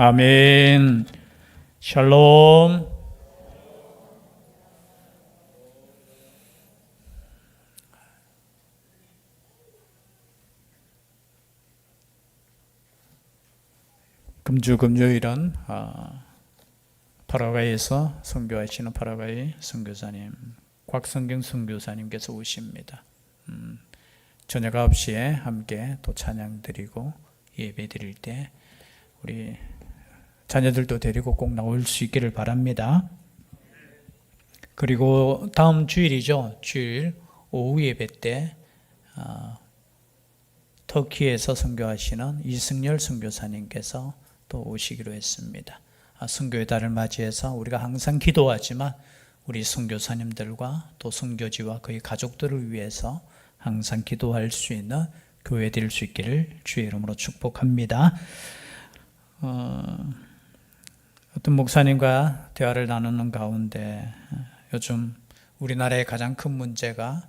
아멘. 샬롬. 금주금요일은 파라과이에서 선교하시는 파라과이 선교사님 곽성경 선교사님께서 오십니다. 저녁 9시에 함께 또 찬양 드리고 예배 드릴 때 우리 자녀들도 데리고 꼭 나올 수 있기를 바랍니다. 그리고 다음 주일이죠. 주일 오후 예배 때 터키에서 선교하시는 이승열 선교사님께서 또 오시기로 했습니다. 선교의 달을 맞이해서 우리가 항상 기도하지만 우리 선교사님들과 또 선교지와 그의 가족들을 위해서 항상 기도할 수 있는 교회 될 수 있기를 주의 이름으로 축복합니다. 어떤 목사님과 대화를 나누는 가운데 요즘 우리나라의 가장 큰 문제가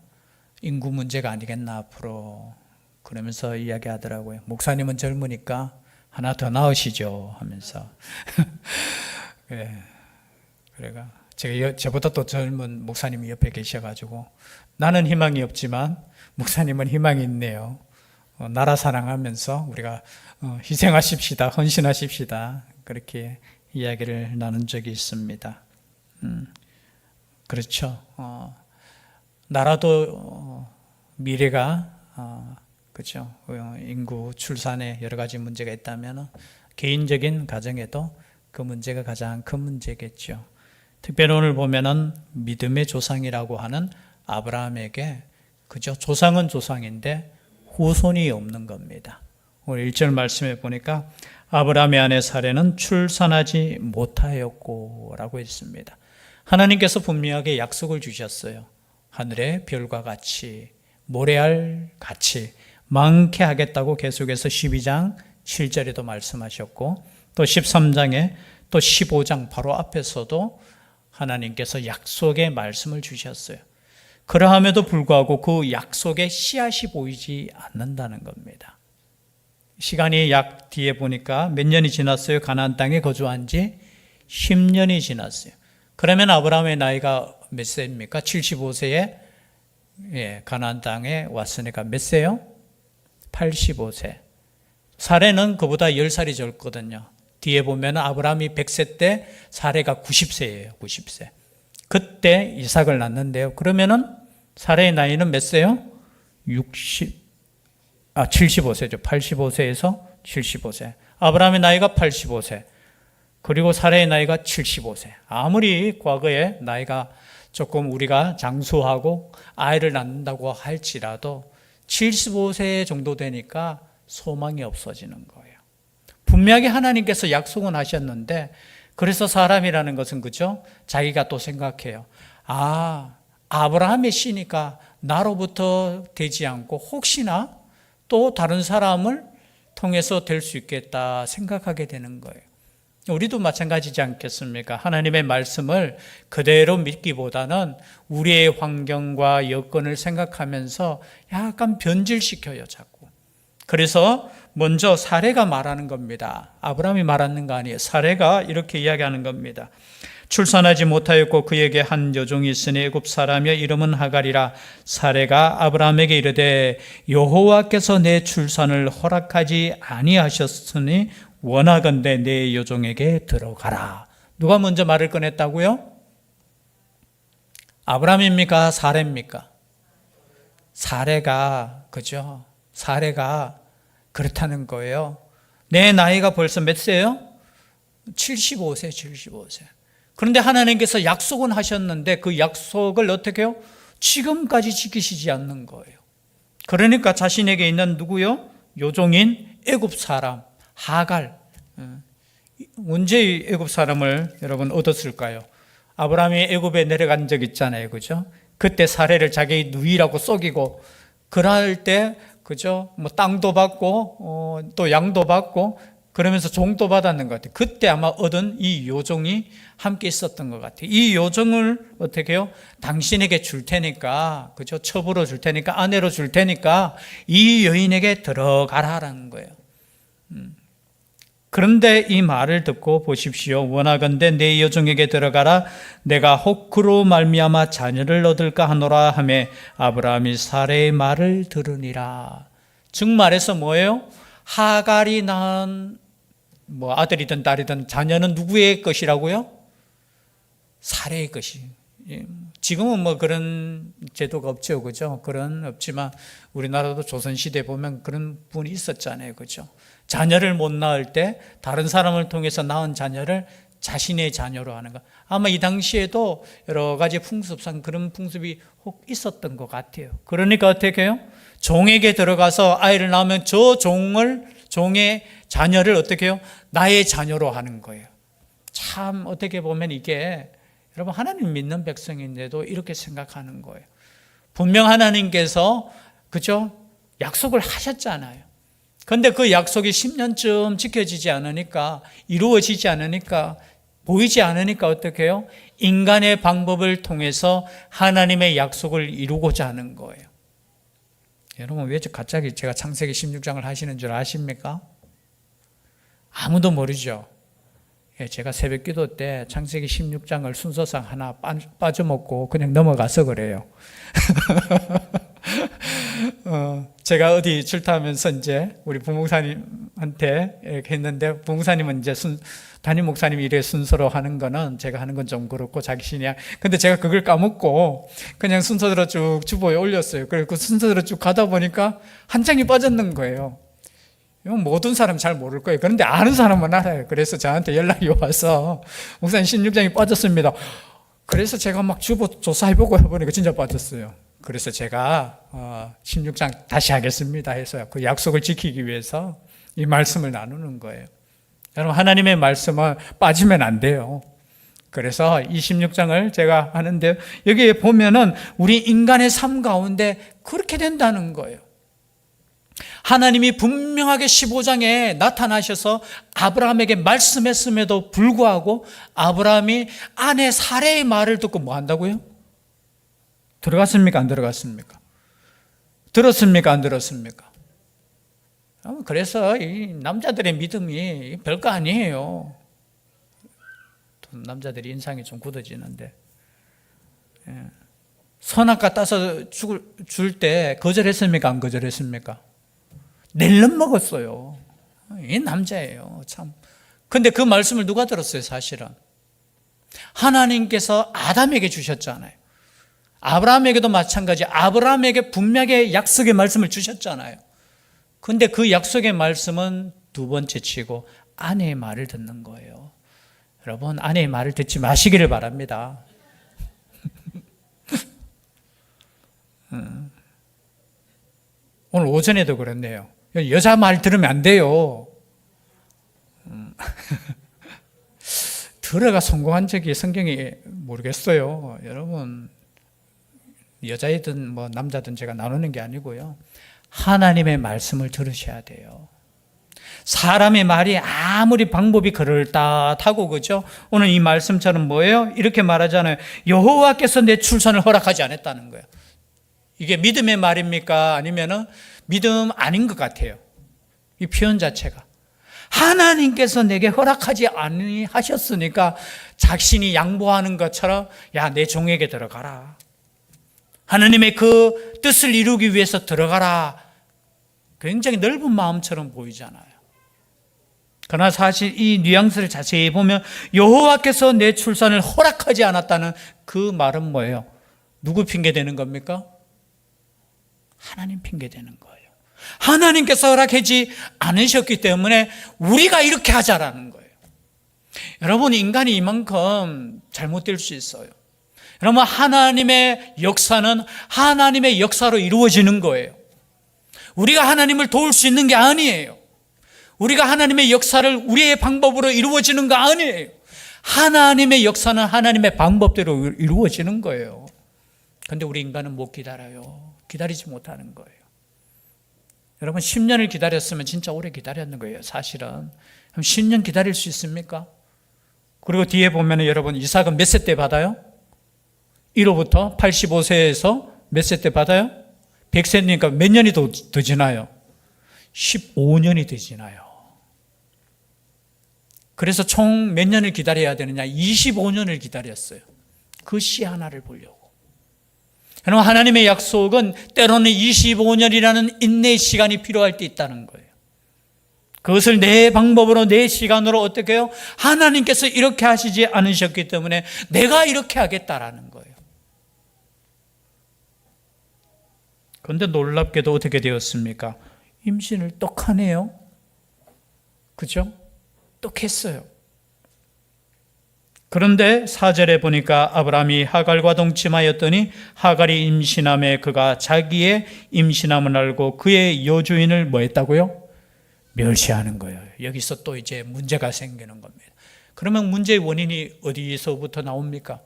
인구 문제가 아니겠나 앞으로 그러면서 이야기하더라고요. 목사님은 젊으니까 하나 더 낳으시죠 하면서 그래가 제가 저보다 또 젊은 목사님이 옆에 계셔가지고 나는 희망이 없지만 목사님은 희망이 있네요. 나라 사랑하면서 우리가 희생하십시다, 헌신하십시다 그렇게 이야기를 나눈 적이 있습니다. 그렇죠. 나라도 미래가 그렇죠. 인구 출산에 여러 가지 문제가 있다면 개인적인 가정에도 그 문제가 가장 큰 문제겠죠. 특별히 오늘 보면은 믿음의 조상이라고 하는 아브라함에게 그죠. 조상은 조상인데 후손이 없는 겁니다. 오늘 1절 말씀에 보니까 아브라함의 아내 사레는 출산하지 못하였고 라고 했습니다. 하나님께서 분명하게 약속을 주셨어요. 하늘의 별과 같이 모래알 같이 많게 하겠다고 계속해서 12장 7절에도 말씀하셨고 또 13장에 또 15장 바로 앞에서도 하나님께서 약속의 말씀을 주셨어요. 그러함에도 불구하고 그 약속의 씨앗이 보이지 않는다는 겁니다. 시간이 약 뒤에 보니까 몇 년이 지났어요? 가나안 땅에 거주한 지 10년이 지났어요. 그러면 아브라함의 나이가 몇 세입니까? 75세에 가나안 땅에 왔으니까 몇 세요? 85세. 사레는 그보다 10살이 젊거든요. 뒤에 보면 아브라함이 100세 때 사레가 90세예요. 90세. 그때 이삭을 낳는데요. 그러면은 사레의 나이는 몇 세요? 75세죠. 85세에서 75세. 아브라함의 나이가 85세. 그리고 사레의 나이가 75세. 아무리 과거에 나이가 조금 우리가 장수하고 아이를 낳는다고 할지라도 75세 정도 되니까 소망이 없어지는 거예요. 분명히 하나님께서 약속은 하셨는데 그래서 사람이라는 것은 그죠? 자기가 또 생각해요. 아브라함의 씨니까 나로부터 되지 않고 혹시나 또 다른 사람을 통해서 될 수 있겠다 생각하게 되는 거예요. 우리도 마찬가지지 않겠습니까? 하나님의 말씀을 그대로 믿기보다는 우리의 환경과 여건을 생각하면서 약간 변질시켜요, 자꾸. 그래서 먼저 사레가 말하는 겁니다. 아브라함이 말하는 거 아니에요. 사레가 이렇게 이야기하는 겁니다. 출산하지 못하였고 그에게 한 여종이 있으니 애굽 사람이여 이름은 하갈이라. 사레가 아브라함에게 이르되 여호와께서 내 출산을 허락하지 아니하셨으니 원하건대 내 여종에게 들어가라. 누가 먼저 말을 꺼냈다고요? 아브라함입니까? 사레입니까? 사레가, 그죠? 사레가 그렇다는 거예요. 내 나이가 벌써 몇 세요? 75세, 75세. 그런데 하나님께서 약속은 하셨는데 그 약속을 어떻게 해요? 지금까지 지키시지 않는 거예요. 그러니까 자신에게 있는 누구요? 요종인 애굽 사람 하갈. 언제 애굽 사람을 여러분 얻었을까요? 아브라함이 애굽에 내려간 적 있잖아요. 그죠? 그때 사레를 자기 누이라고 속이고 그럴 때 그죠? 뭐 땅도 받고 또 양도 받고 그러면서 종도 받았는 것 같아요. 그때 아마 얻은 이 요종이 함께 있었던 것 같아요. 이 요종을 어떻게 해요? 당신에게 줄 테니까, 그죠? 첩으로 줄 테니까, 아내로 줄 테니까 이 여인에게 들어가라라는 거예요. 그런데 이 말을 듣고 보십시오. 원하건대 내 여종에게 들어가라. 내가 혹 그로 말미암아 자녀를 얻을까 하노라 하며 아브라함이 사레의 말을 들으니라. 즉 말해서 뭐예요? 하갈이 낳은 아들이든 딸이든 자녀는 누구의 것이라고요? 사레의 것이. 지금은 그런 제도가 없죠, 그죠? 그런 없지만 우리나라도 조선시대 보면 그런 분이 있었잖아요, 그죠? 자녀를 못 낳을 때 다른 사람을 통해서 낳은 자녀를 자신의 자녀로 하는 것. 아마 이 당시에도 여러 가지 풍습상 그런 풍습이 혹 있었던 것 같아요. 그러니까 어떻게 해요? 종에게 들어가서 아이를 낳으면 저 종의 자녀를 어떻게 해요? 나의 자녀로 하는 거예요. 참 어떻게 보면 이게 여러분 하나님 믿는 백성인데도 이렇게 생각하는 거예요. 분명 하나님께서 그죠? 약속을 하셨잖아요. 그런데 그 약속이 10년쯤 지켜지지 않으니까, 이루어지지 않으니까, 보이지 않으니까 어떻게 해요? 인간의 방법을 통해서 하나님의 약속을 이루고자 하는 거예요. 여러분 왜 갑자기 제가 창세기 16장을 하시는 줄 아십니까? 아무도 모르죠. 제가 새벽 기도 때 창세기 16장을 순서상 하나 빠져먹고 그냥 넘어가서 그래요. 제가 어디 출타하면서 이제 우리 부목사님한테 이렇게 했는데, 부목사님은 이제 담임 목사님이 이래 순서로 하는 거는 제가 하는 건 좀 그렇고 자기신이. 근데 제가 그걸 까먹고 그냥 순서대로 쭉 주보에 올렸어요. 그리고 그 순서대로 쭉 가다 보니까 한 장이 빠졌는 거예요. 이건 모든 사람 잘 모를 거예요. 그런데 아는 사람은 알아요. 그래서 저한테 연락이 와서 목사님 16장이 빠졌습니다. 그래서 제가 막 주보 조사해보고 해보니까 진짜 빠졌어요. 그래서 제가 16장 다시 하겠습니다 해서 그 약속을 지키기 위해서 이 말씀을 나누는 거예요. 여러분 하나님의 말씀은 빠지면 안 돼요. 그래서 이 16장을 제가 하는데 여기에 보면은 우리 인간의 삶 가운데 그렇게 된다는 거예요. 하나님이 분명하게 15장에 나타나셔서 아브라함에게 말씀했음에도 불구하고 아브라함이 아내 사레의 말을 듣고 뭐 한다고요? 들어갔습니까? 안 들어갔습니까? 들었습니까? 안 들었습니까? 그래서 이 남자들의 믿음이 별거 아니에요. 남자들이 인상이 좀 굳어지는데, 선악과 따서 줄 때 거절했습니까? 안 거절했습니까? 낼름 먹었어요. 이 남자예요, 참. 근데 그 말씀을 누가 들었어요, 사실은? 하나님께서 아담에게 주셨잖아요. 아브라함에게도 마찬가지. 아브라함에게 분명하게 약속의 말씀을 주셨잖아요. 근데 그 약속의 말씀은 두 번째 치고 아내의 말을 듣는 거예요. 여러분, 아내의 말을 듣지 마시기를 바랍니다. 오늘 오전에도 그랬네요. 여자 말 들으면 안 돼요. 들어가 성공한 적이 성경에 모르겠어요. 여러분, 여자이든 남자든 제가 나누는 게 아니고요. 하나님의 말씀을 들으셔야 돼요. 사람의 말이 아무리 방법이 그럴듯하고 그죠? 오늘 이 말씀처럼 뭐예요? 이렇게 말하잖아요. 여호와께서 내 출산을 허락하지 않았다는 거예요. 이게 믿음의 말입니까? 아니면은 믿음 아닌 것 같아요. 이 표현 자체가. 하나님께서 내게 허락하지 아니하셨으니까 자신이 양보하는 것처럼 야, 내 종에게 들어가라. 하나님의 그 뜻을 이루기 위해서 들어가라. 굉장히 넓은 마음처럼 보이잖아요. 그러나 사실 이 뉘앙스를 자세히 보면 여호와께서 내 출산을 허락하지 않았다는 그 말은 뭐예요? 누구 핑계대는 겁니까? 하나님 핑계대는 거예요. 하나님께서 허락하지 않으셨기 때문에 우리가 이렇게 하자라는 거예요. 여러분, 인간이 이만큼 잘못될 수 있어요. 여러분, 하나님의 역사는 하나님의 역사로 이루어지는 거예요. 우리가 하나님을 도울 수 있는 게 아니에요. 우리가 하나님의 역사를 우리의 방법으로 이루어지는 거 아니에요. 하나님의 역사는 하나님의 방법대로 이루어지는 거예요. 그런데 우리 인간은 못 기다려요. 기다리지 못하는 거예요. 여러분, 10년을 기다렸으면 진짜 오래 기다렸는 거예요, 사실은. 그럼 10년 기다릴 수 있습니까? 그리고 뒤에 보면 여러분, 이삭은 몇 세 때 받아요? 1호부터 85세에서 몇 세 때 받아요? 100세니까 몇 년이 더 지나요? 15년이 더 지나요. 그래서 총 몇 년을 기다려야 되느냐? 25년을 기다렸어요. 그 씨 하나를 보려고. 여러분, 하나님의 약속은 때로는 25년이라는 인내의 시간이 필요할 때 있다는 거예요. 그것을 내 방법으로, 내 시간으로 어떻게 해요? 하나님께서 이렇게 하시지 않으셨기 때문에 내가 이렇게 하겠다라는 거예요. 그런데 놀랍게도 어떻게 되었습니까? 임신을 똑하네요. 그죠? 똑했어요. 그런데 4절에 보니까 아브라함이 하갈과 동침하였더니 하갈이 임신함에 그가 자기의 임신함을 알고 그의 여주인을 뭐 했다고요? 멸시하는 거예요. 여기서 또 이제 문제가 생기는 겁니다. 그러면 문제의 원인이 어디서부터 나옵니까?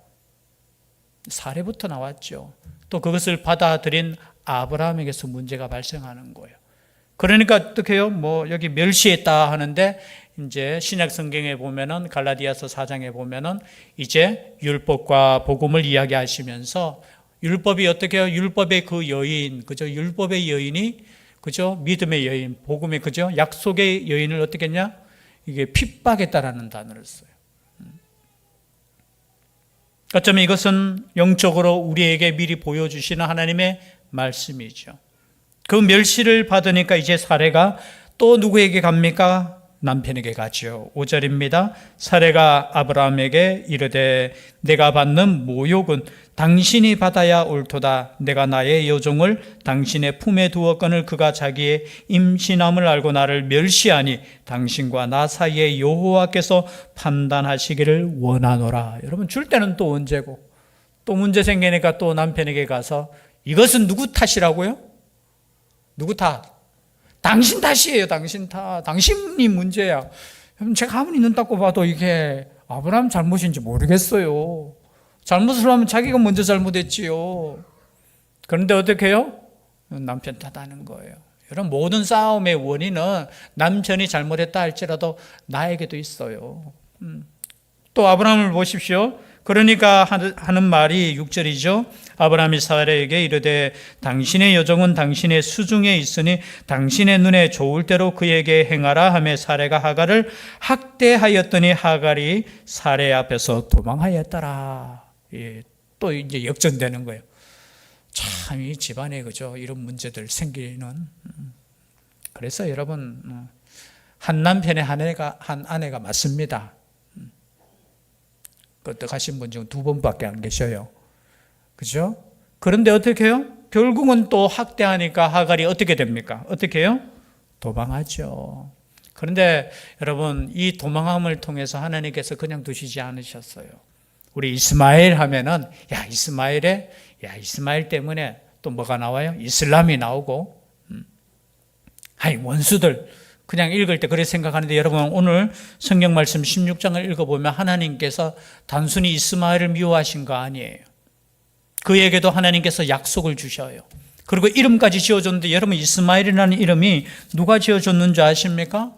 사례부터 나왔죠. 또 그것을 받아들인 아브라함에게서 문제가 발생하는 거예요. 그러니까 어떻게 해요? 여기 멸시했다 하는데 이제 신약 성경에 보면은 갈라디아서 4장에 보면은 이제 율법과 복음을 이야기하시면서 율법이 어떻게 해요? 율법의 그 여인, 그죠? 율법의 여인이 그죠? 믿음의 여인, 복음의 그죠? 약속의 여인을 어떻게 했냐? 이게 핍박했다라는 단어를 써요. 어쩌면 이것은 영적으로 우리에게 미리 보여주시는 하나님의 말씀이죠. 그 멸시를 받으니까 이제 사례가 또 누구에게 갑니까? 남편에게 가죠. 5절입니다. 사례가 아브라함에게 이르되 내가 받는 모욕은 당신이 받아야 옳도다. 내가 나의 여종을 당신의 품에 두었거늘 그가 자기의 임신함을 알고 나를 멸시하니 당신과 나 사이에 여호와께서 판단하시기를 원하노라. 여러분, 줄 때는 또 언제고 또 문제 생기니까 또 남편에게 가서 이것은 누구 탓이라고요? 누구 탓? 당신 탓이에요. 당신 탓. 당신이 문제야. 제가 아무리 눈 닦고 봐도 이게 아브라함 잘못인지 모르겠어요. 잘못을 하면 자기가 먼저 잘못했지요. 그런데 어떻게 해요? 남편 탓하는 거예요. 여러분, 모든 싸움의 원인은 남편이 잘못했다 할지라도 나에게도 있어요. 또 아브라함을 보십시오. 그러니까 하는 말이 6절이죠. 아브라함이 사라에게 이르되 당신의 여종은 당신의 수중에 있으니 당신의 눈에 좋을 대로 그에게 행하라 하며 사라가 하갈을 학대하였더니 하갈이 사라 앞에서 도망하였더라. 예, 또 이제 역전되는 거예요. 참 이 집안에 그죠? 이런 문제들 생기는. 그래서 여러분, 한 남편의 한 아내가 맞습니다. 끄떡하신 분 중 2분밖에 안 계셔요. 그죠? 그런데 어떻게 해요? 결국은 또 학대하니까 하갈이 어떻게 됩니까? 어떻게 해요? 도망하죠. 그런데 여러분, 이 도망함을 통해서 하나님께서 그냥 두시지 않으셨어요. 우리 이스마엘 하면은 이스마엘 때문에 또 뭐가 나와요? 이슬람이 나오고 원수들 그냥 읽을 때 그렇게 생각하는데 여러분, 오늘 성경 말씀 16장을 읽어보면 하나님께서 단순히 이스마엘을 미워하신 거 아니에요. 그에게도 하나님께서 약속을 주셔요. 그리고 이름까지 지어줬는데 여러분, 이스마엘이라는 이름이 누가 지어줬는지 아십니까?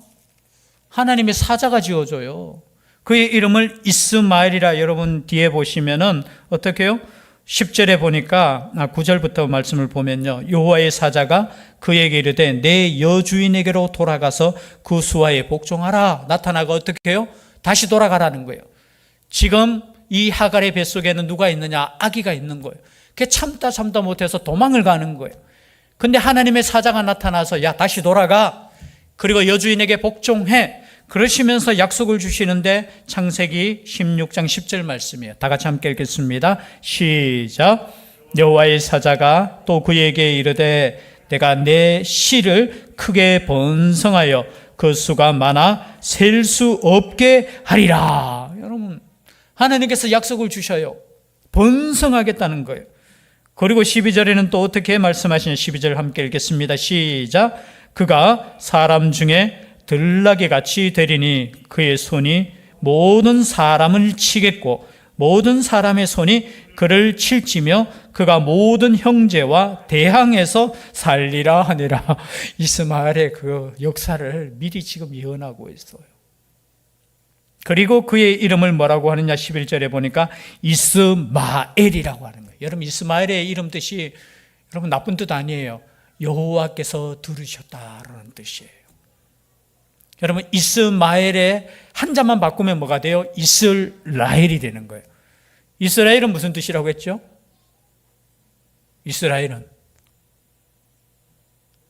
하나님의 사자가 지어줘요. 그의 이름을 이스마엘이라 여러분 뒤에 보시면은 어떻게 해요? 10절에 보니까 9절부터 말씀을 보면요, 여호와의 사자가 그에게 이르되 내 여주인에게로 돌아가서 그 수하에 복종하라. 나타나가 어떻게 해요? 다시 돌아가라는 거예요. 지금 이 하갈의 뱃속에는 누가 있느냐? 아기가 있는 거예요. 그게 참다 못해서 도망을 가는 거예요. 근데 하나님의 사자가 나타나서 야, 다시 돌아가. 그리고 여주인에게 복종해. 그러시면서 약속을 주시는데 창세기 16장 10절 말씀이에요. 다 같이 함께 읽겠습니다. 시작. 여호와의 사자가 또 그에게 이르되 내가 내 씨를 크게 번성하여 그 수가 많아 셀 수 없게 하리라. 여러분, 하나님께서 약속을 주셔요. 번성하겠다는 거예요. 그리고 12절에는 또 어떻게 말씀하시냐? 12절 함께 읽겠습니다. 시작. 그가 사람 중에 들나귀 같이 되리니 그의 손이 모든 사람을 치겠고 모든 사람의 손이 그를 칠지며 그가 모든 형제와 대항해서 살리라 하니라. 이스마엘의 그 역사를 미리 지금 예언하고 있어요. 그리고 그의 이름을 뭐라고 하느냐? 11절에 보니까 이스마엘이라고 하는 거예요. 여러분, 이스마엘의 이름 뜻이 여러분 나쁜 뜻 아니에요. 여호와께서 들으셨다라는 뜻이에요. 여러분, 이스마엘의 한자만 바꾸면 뭐가 돼요? 이스라엘이 되는 거예요. 이스라엘은 무슨 뜻이라고 했죠? 이스라엘은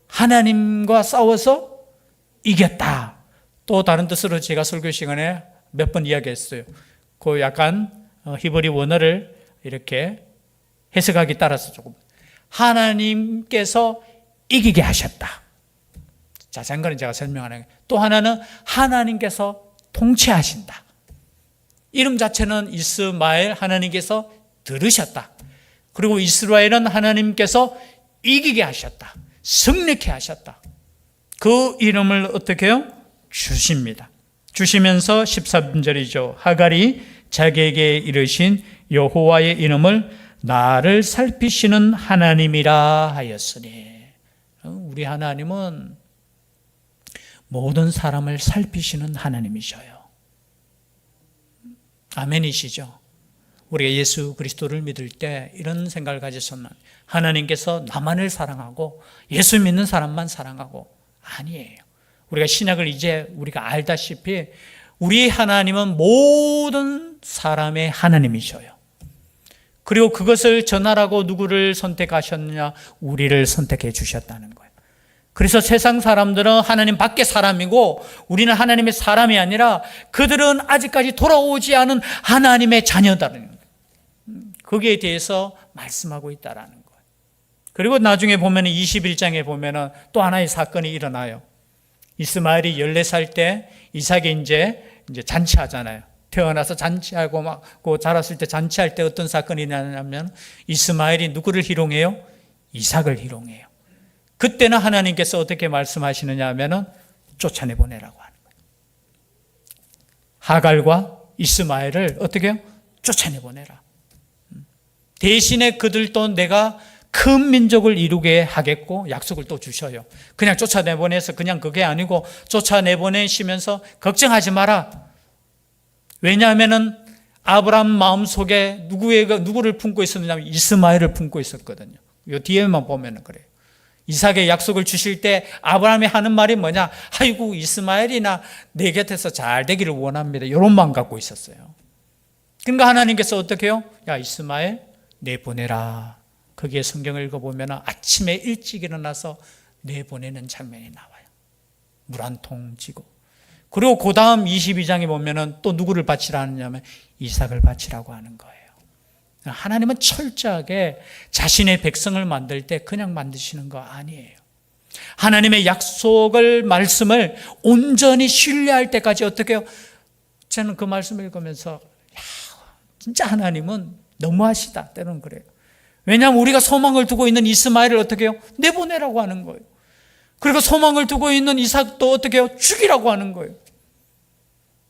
하나님과 싸워서 이겼다. 또 다른 뜻으로 제가 설교 시간에 몇 번 이야기했어요. 그 약간 히브리 원어를 이렇게 해석하기 따라서 조금 하나님께서 이기게 하셨다. 자세한 거는 제가 설명하는 거예요. 또 하나는 하나님께서 통치하신다. 이름 자체는 이스마엘, 하나님께서 들으셨다. 그리고 이스라엘은 하나님께서 이기게 하셨다. 승리케 하셨다. 그 이름을 어떻게 해요? 주십니다. 주시면서 13절이죠. 하갈이 자기에게 이르신 여호와의 이름을 나를 살피시는 하나님이라 하였으니, 우리 하나님은 모든 사람을 살피시는 하나님이셔요. 아멘이시죠? 우리가 예수 그리스도를 믿을 때 이런 생각을 가졌었나? 하나님께서 나만을 사랑하고 예수 믿는 사람만 사랑하고, 아니에요. 우리가 신약을 이제 우리가 알다시피 우리 하나님은 모든 사람의 하나님이셔요. 그리고 그것을 전하라고 누구를 선택하셨느냐? 우리를 선택해 주셨다는 거예요. 그래서 세상 사람들은 하나님 밖의 사람이고 우리는 하나님의 사람이 아니라 그들은 아직까지 돌아오지 않은 하나님의 자녀다라는 거예요. 거기에 대해서 말씀하고 있다라는 거예요. 그리고 나중에 보면 21장에 보면 또 하나의 사건이 일어나요. 이스마엘이 14살 때 이삭이 이제 잔치하잖아요. 태어나서 잔치하고 막 자랐을 때 잔치할 때 어떤 사건이 일어나냐면 이스마엘이 누구를 희롱해요? 이삭을 희롱해요. 그때는 하나님께서 어떻게 말씀하시느냐 하면은 쫓아내보내라고 하는 거예요. 하갈과 이스마엘을 어떻게 해요? 쫓아내보내라. 대신에 그들도 내가 큰 민족을 이루게 하겠고 약속을 또 주셔요. 그냥 쫓아내보내서 그냥 그게 아니고 쫓아내보내시면서 걱정하지 마라. 왜냐하면은 아브라함 마음속에 누구를 품고 있었느냐 하면 이스마엘을 품고 있었거든요. 이 뒤에만 보면 그래요. 이삭의 약속을 주실 때 아브라함이 하는 말이 뭐냐? 아이고 이스마엘이나 내 곁에서 잘 되기를 원합니다. 이런 마음 갖고 있었어요. 그러니까 하나님께서 어떻게 해요? 야 이스마엘 내보내라. 거기에 성경을 읽어보면 아침에 일찍 일어나서 내보내는 장면이 나와요. 물 한 통 지고. 그리고 그 다음 22장에 보면 또 누구를 바치라 하느냐면 이삭을 바치라고 하는 거예요. 하나님은 철저하게 자신의 백성을 만들 때 그냥 만드시는 거 아니에요. 하나님의 약속을, 말씀을 온전히 신뢰할 때까지 어떻게 해요? 저는 그 말씀을 읽으면서 진짜 하나님은 너무하시다. 때로는 그래요. 왜냐하면 우리가 소망을 두고 있는 이스마엘을 어떻게 해요? 내보내라고 하는 거예요. 그리고 소망을 두고 있는 이삭도 어떻게 해요? 죽이라고 하는 거예요.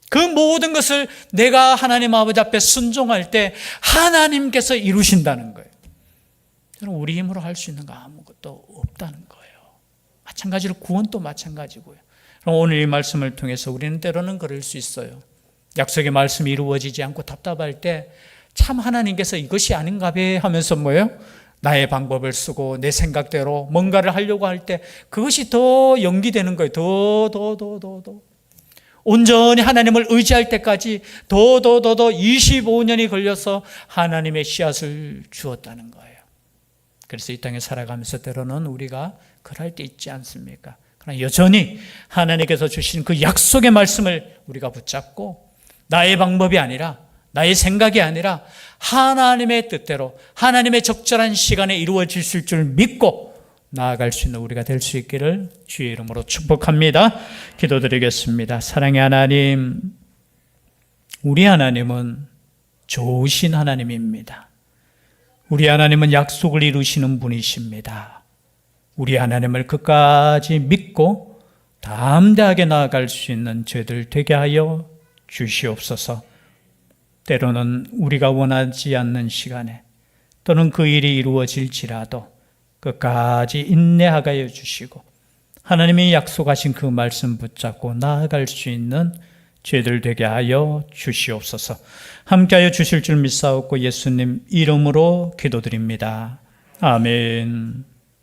그 모든 것을 내가 하나님 아버지 앞에 순종할 때 하나님께서 이루신다는 거예요. 저는 우리 힘으로 할 수 있는 거 아무것도 없다는 거예요. 마찬가지로 구원도 마찬가지고요. 그럼 오늘 이 말씀을 통해서 우리는 때로는 그럴 수 있어요. 약속의 말씀이 이루어지지 않고 답답할 때 참 하나님께서 이것이 아닌가 봐 하면서 뭐예요? 나의 방법을 쓰고 내 생각대로 뭔가를 하려고 할 때 그것이 더 연기되는 거예요. 더. 온전히 하나님을 의지할 때까지 더 25년이 걸려서 하나님의 씨앗을 주었다는 거예요. 그래서 이 땅에 살아가면서 때로는 우리가 그럴 때 있지 않습니까? 그러나 여전히 하나님께서 주신 그 약속의 말씀을 우리가 붙잡고 나의 방법이 아니라 나의 생각이 아니라 하나님의 뜻대로 하나님의 적절한 시간에 이루어질 줄 믿고 나아갈 수 있는 우리가 될 수 있기를 주의 이름으로 축복합니다. 기도드리겠습니다. 사랑의 하나님, 우리 하나님은 좋으신 하나님입니다. 우리 하나님은 약속을 이루시는 분이십니다. 우리 하나님을 끝까지 믿고 담대하게 나아갈 수 있는 저희들 되게 하여 주시옵소서. 때로는 우리가 원하지 않는 시간에 또는 그 일이 이루어질지라도 끝까지 인내하게 해주시고 하나님이 약속하신 그 말씀 붙잡고 나아갈 수 있는 죄들 되게 하여 주시옵소서. 함께하여 주실 줄 믿사옵고 예수님 이름으로 기도드립니다. 아멘.